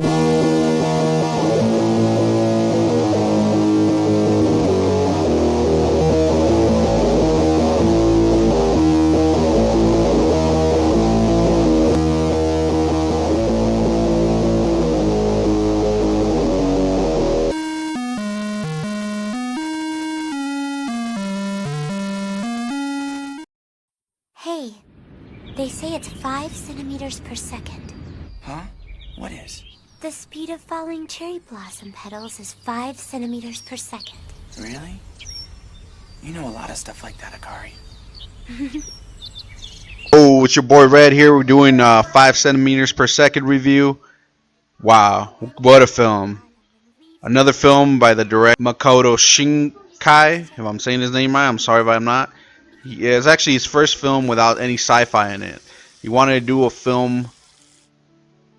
Hey, they say it's 5 centimeters per second. Huh? What is? The speed of falling cherry blossom petals is 5 centimeters per second. Really? You know a lot of stuff like that, Akari. Oh, it's your boy Red here. We're doing 5 centimeters per second review. Wow, what a film. Another film by the director Makoto Shinkai. If I'm saying his name right, I'm sorry if I'm not. It's actually his first film without any sci-fi in it. He wanted to do a film.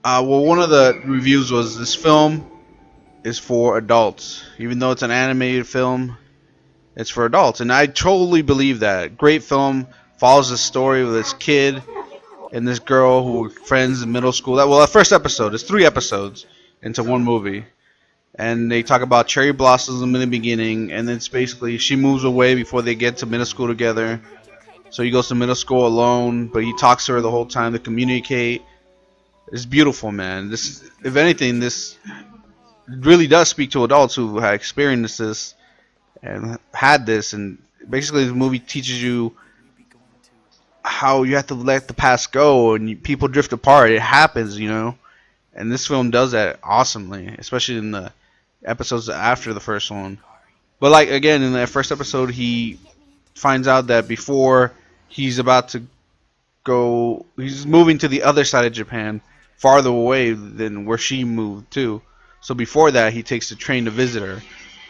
Well, one of the reviews was this film is for adults. Even though it's an animated film, it's for adults. And I totally believe that. Great film. Follows the story of this kid and this girl who were friends in middle school. Well, the first episode, it's 3 episodes into one movie. And they talk about cherry blossoms in the beginning, and it's basically she moves away before they get to middle school together. So he goes to middle school alone, but he talks to her the whole time to communicate. It's beautiful, man. This, if anything, this really does speak to adults who have experienced this and had this. And basically, the movie teaches you how you have to let the past go, and people drift apart. It happens, you know. And this film does that awesomely, especially in the episodes after the first one. But like again, in that first episode, he finds out that before he's about to go, he's moving to the other side of Japan, farther away than where she moved to. So before that, he takes the train to visit her,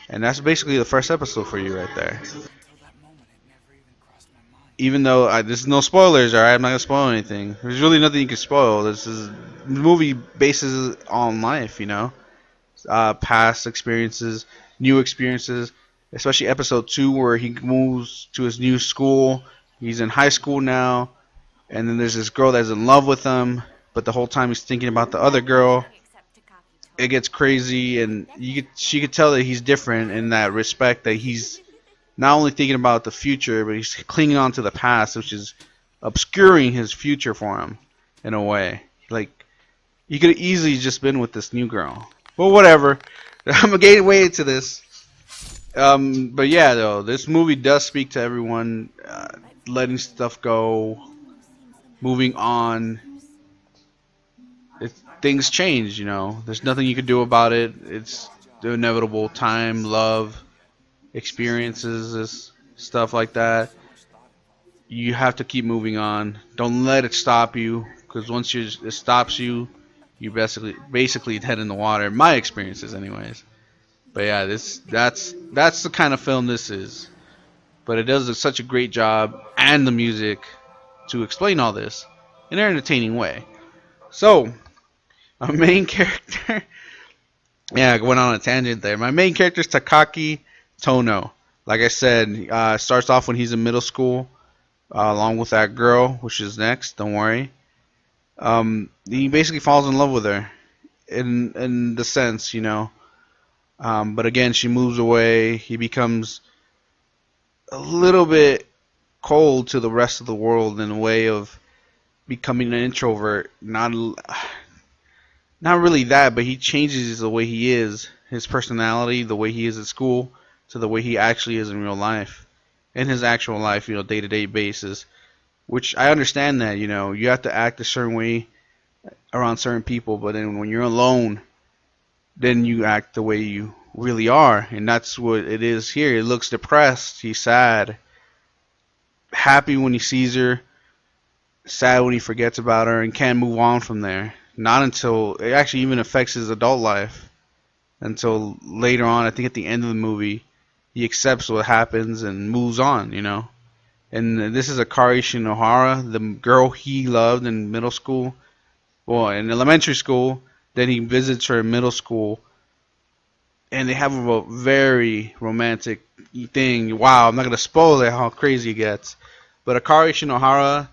and that's basically the first episode for you right there. Even though there's no spoilers, alright, I'm not gonna spoil anything. There's really nothing you can spoil. This is the movie bases on life, you know. Past experiences, new experiences, especially episode 2 where he moves to his new school. He's in high school now, and then there's this girl that's in love with him, but the whole time he's thinking about the other girl. It gets crazy, and she could tell that he's different in that respect, that he's not only thinking about the future, but he's clinging on to the past, which is obscuring his future for him in a way. Like, he could have easily just been with this new girl. Well, whatever. I'm getting way into this. But yeah, though, this movie does speak to everyone. Letting stuff go, moving on. Things change, you know. There's nothing you can do about it. It's the inevitable. Time, love, experiences, stuff like that. You have to keep moving on. Don't let it stop you, because once it stops you, you basically head in the water. In my experiences, anyways. But yeah, that's the kind of film this is. But it does such a great job, and the music, to explain all this in an entertaining way. So, our main character. Yeah, I went on a tangent there. My main character is Takaki Tono. Like I said, starts off when he's in middle school, along with that girl, which is next. Don't worry. He basically falls in love with her, in the sense, you know. But again, she moves away. He becomes a little bit cold to the rest of the world in a way of becoming an introvert. Not really that, but he changes the way he is, his personality, the way he is at school, to the way he actually is in real life, in his actual life, you know, day-to-day basis. Which I understand that, you know, you have to act a certain way around certain people, but then when you're alone, then you act the way you really are, and that's what it is here. He looks depressed, he's sad, happy when he sees her, sad when he forgets about her, and can't move on from there. Not until it actually even affects his adult life. Until later on, I think at the end of the movie, he accepts what happens and moves on, you know. And this is Akari Shinohara, the girl he loved in middle school. Well, in elementary school. Then he visits her in middle school. And they have a very romantic thing. Wow, I'm not going to spoil it how crazy it gets. But Akari Shinohara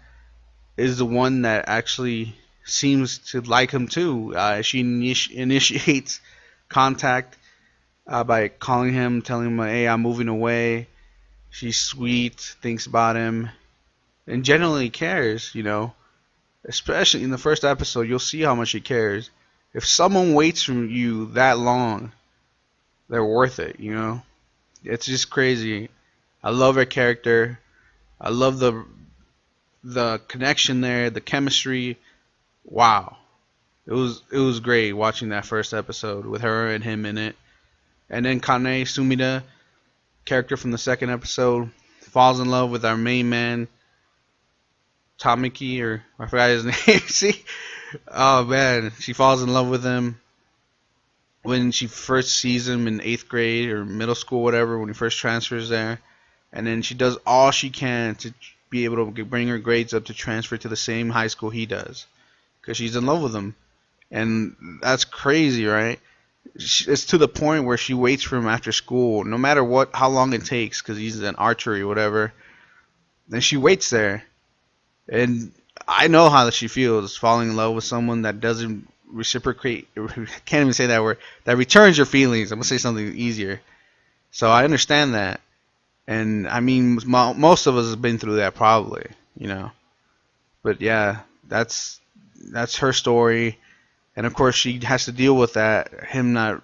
is the one that actually seems to like him too. She initiates contact by calling him, telling him, "Hey, I'm moving away." She's sweet, thinks about him, and genuinely cares. Especially in the first episode, you'll see how much she cares. If someone waits for you that long, they're worth it. It's just crazy. I love her character. I love the connection there, the chemistry. Wow, it was great watching that first episode with her and him in it. And then Kane Sumida, character from the second episode, falls in love with our main man, Tamiki, or I forgot his name. See? Oh man, she falls in love with him when she first sees him in 8th grade or middle school, whatever, when he first transfers there. And then she does all she can to be able to bring her grades up to transfer to the same high school he does, because she's in love with him. And that's crazy, right? It's to the point where she waits for him after school, no matter how long it takes, because he's in archery or whatever. Then she waits there. And I know how she feels, falling in love with someone that doesn't reciprocate. Can't even say that word. That returns your feelings. I'm gonna say something easier. So I understand that, and I mean, most of us have been through that probably, But yeah, that's her story, and of course she has to deal with that, him not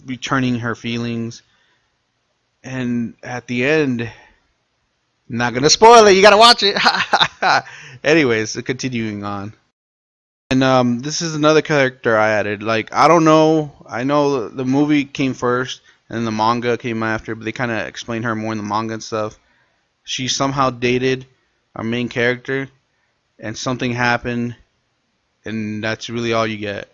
returning her feelings, and at the end. Not gonna spoil it. You gotta watch it. Anyways, continuing on, and this is another character I added. Like, I don't know. I know the movie came first, and the manga came after, but they kind of explain her more in the manga and stuff. She somehow dated our main character, and something happened, and that's really all you get.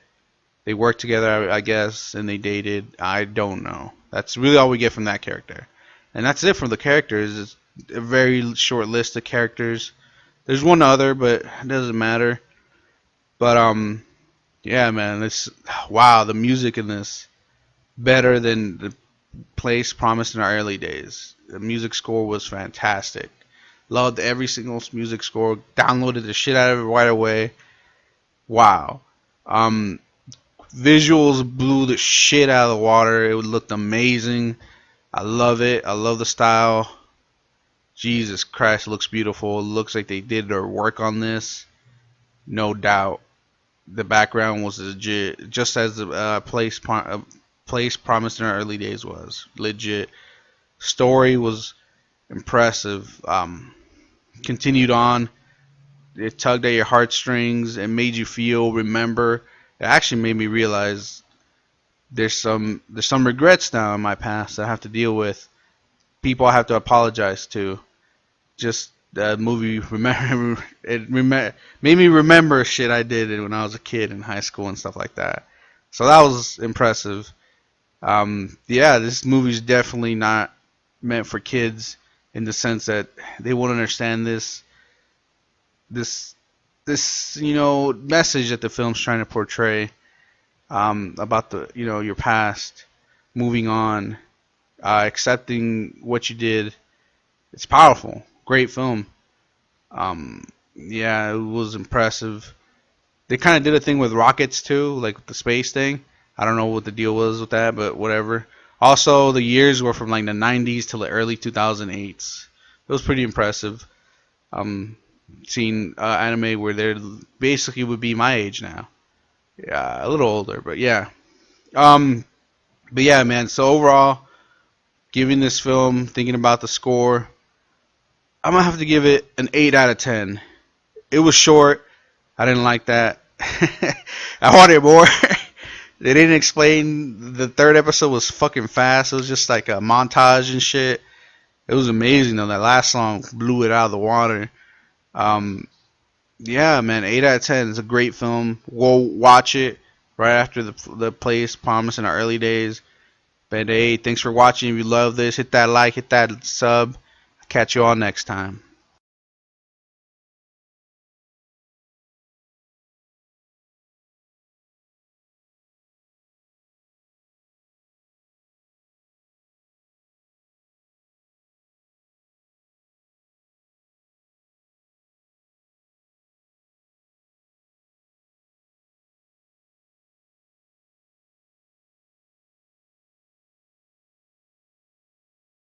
They worked together, I guess, and they dated. I don't know. That's really all we get from that character, and that's it for the characters. It's a very short list of characters. There's one other, but it doesn't matter. But yeah, man, wow, the music in this better than the place promised in our early days. The music score was fantastic. Loved every single music score. Downloaded the shit out of it right away. Wow. Visuals blew the shit out of the water. It looked amazing. I love it. I love the style. Jesus Christ, it looks beautiful. It looks like they did their work on this. No doubt. The background was legit, just as the place promised in our early days was. Legit. Story was impressive. Continued on. It tugged at your heartstrings. It made you remember. It actually made me realize there's some regrets now in my past that I have to deal with. People I have to apologize to. Just the movie made me remember shit I did when I was a kid in high school and stuff like that. So that was impressive. Yeah, this movie's definitely not meant for kids in the sense that they won't understand this message that the film's trying to portray about your past, moving on, accepting what you did. It's powerful. Great film. Yeah, it was impressive. They kind of did a thing with rockets too, like the space thing. I don't know what the deal was with that, but whatever. Also, the years were from like the 90s to the early 2008s. It was pretty impressive. Seeing anime where they're basically would be my age now. Yeah, a little older, but yeah. But yeah, man. So overall, giving this film, thinking about the score, I'm gonna have to give it an 8 out of 10. It was short. I didn't like that. I wanted more. They didn't explain. The third episode was fucking fast. It was just like a montage and shit. It was amazing though. That last song blew it out of the water. Yeah, man, 8 out of 10. It's a great film. We'll watch it right after the place promised in our early days. But hey, thanks for watching. If you love this, hit that like, hit that sub. Catch you all next time.